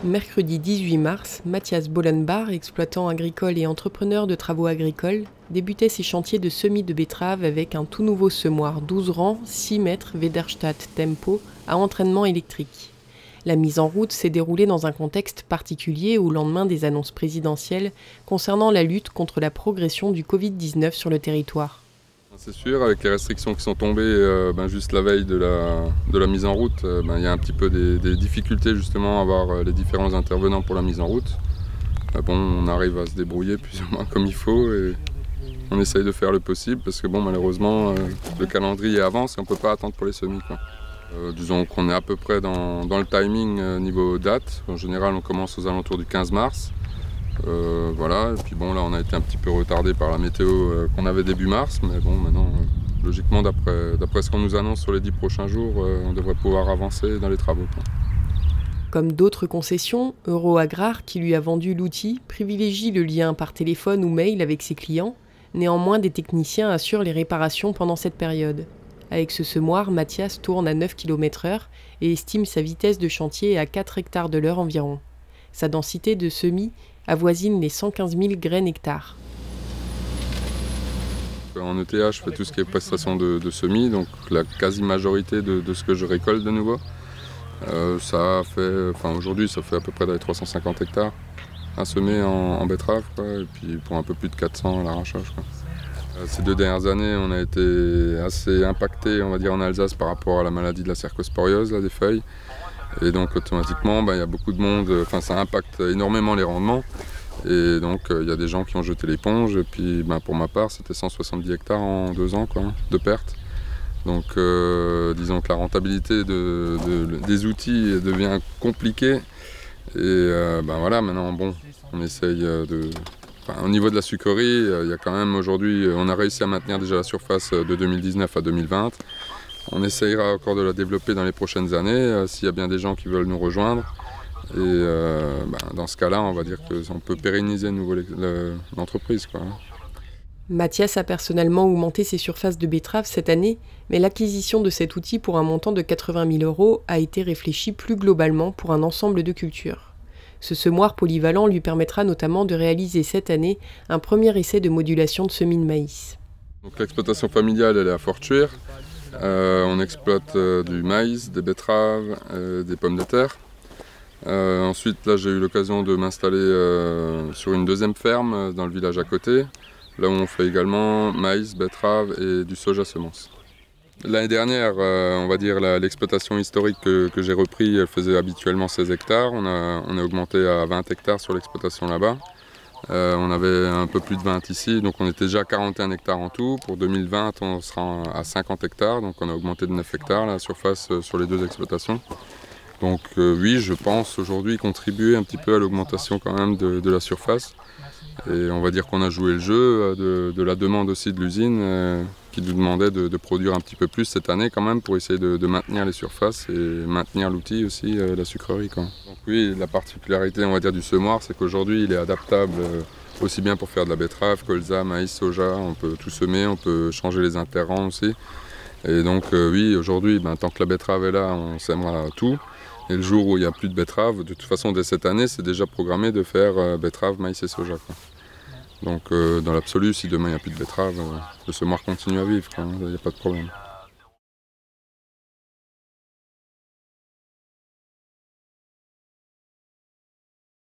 Mercredi 18 mars, Mathias Bollenbach, exploitant agricole et entrepreneur de travaux agricoles, débutait ses chantiers de semis de betteraves avec un tout nouveau semoir 12 rangs, 6 mètres Vederstadt Tempo à entraînement électrique. La mise en route s'est déroulée dans un contexte particulier au lendemain des annonces présidentielles concernant la lutte contre la progression du Covid-19 sur le territoire. C'est sûr, avec les restrictions qui sont tombées juste la veille de la mise en route, il y a un petit peu des difficultés justement à avoir les différents intervenants pour la mise en route. On arrive à se débrouiller plus ou moins comme il faut et on essaye de faire le possible parce que malheureusement le calendrier avance et on ne peut pas attendre pour les semis, quoi. Disons qu'on est à peu près dans le timing niveau date. En général on commence aux alentours du 15 mars. Voilà, et puis là on a été un petit peu retardé par la météo qu'on avait début mars, mais maintenant logiquement d'après ce qu'on nous annonce sur les 10 prochains jours, on devrait pouvoir avancer dans les travaux, quoi. Comme d'autres concessions, EuroAgrar, qui lui a vendu l'outil, privilégie le lien par téléphone ou mail avec ses clients. Néanmoins, des techniciens assurent les réparations pendant cette période. Avec ce semoir, Mathias tourne à 9 km/h et estime sa vitesse de chantier à 4 hectares de l'heure environ. Sa densité de semis avoisine les 115 000 graines hectares. En ETH, je fais tout ce qui est prestation de semis, donc la quasi-majorité de ce que je récolte de nouveau. Aujourd'hui, ça fait à peu près 350 hectares à semer en betterave, quoi, et puis pour un peu plus de 400 à l'arrachage, quoi. Ces 2 dernières années, on a été assez impacté, on va dire, en Alsace par rapport à la maladie de la cercosporiose, des feuilles. Et donc automatiquement, il y a beaucoup de monde, ça impacte énormément les rendements. Et donc il y a des gens qui ont jeté l'éponge. Et puis pour ma part, c'était 170 hectares en 2 ans, quoi, de pertes. Donc disons que la rentabilité des outils devient compliquée. Et maintenant on essaye au niveau de la sucrerie, il y a quand même aujourd'hui, on a réussi à maintenir déjà la surface de 2019 à 2020. On essayera encore de la développer dans les prochaines années, s'il y a bien des gens qui veulent nous rejoindre. Et dans ce cas-là, on va dire qu'on peut pérenniser à nouveau l'entreprise, quoi. Mathias a personnellement augmenté ses surfaces de betteraves cette année, mais l'acquisition de cet outil pour un montant de 80 000 € a été réfléchie plus globalement pour un ensemble de cultures. Ce semoir polyvalent lui permettra notamment de réaliser cette année un premier essai de modulation de semis de maïs. L'exploitation familiale, elle est à Fortuire. On exploite du maïs, des betteraves, des pommes de terre. Ensuite, là, j'ai eu l'occasion de m'installer sur une deuxième ferme dans le village à côté, là où on fait également maïs, betteraves et du soja semence. L'année dernière, on va dire l'exploitation historique que j'ai repris, elle faisait habituellement 16 hectares. On a augmenté à 20 hectares sur l'exploitation là-bas. On avait un peu plus de 20 ici, donc on était déjà à 41 hectares en tout. Pour 2020, on sera à 50 hectares, donc on a augmenté de 9 hectares la surface sur les 2 exploitations. Donc oui, je pense aujourd'hui contribuer un petit peu à l'augmentation quand même de la surface. Et on va dire qu'on a joué le jeu de la demande aussi de l'usine qui nous demandait de produire un petit peu plus cette année quand même pour essayer de maintenir les surfaces et maintenir l'outil aussi, la sucrerie, quoi. Donc oui, la particularité, on va dire, du semoir, c'est qu'aujourd'hui il est adaptable aussi bien pour faire de la betterave, colza, maïs, soja. On peut tout semer, on peut changer les interrangs aussi. Et donc oui, aujourd'hui, tant que la betterave est là, on sèmera tout. Et le jour où il n'y a plus de betterave, de toute façon dès cette année, c'est déjà programmé de faire betterave, maïs et soja, quoi. Donc dans l'absolu, si demain il n'y a plus de betterave, le semoir continue à vivre, quoi, il n'y a pas de problème.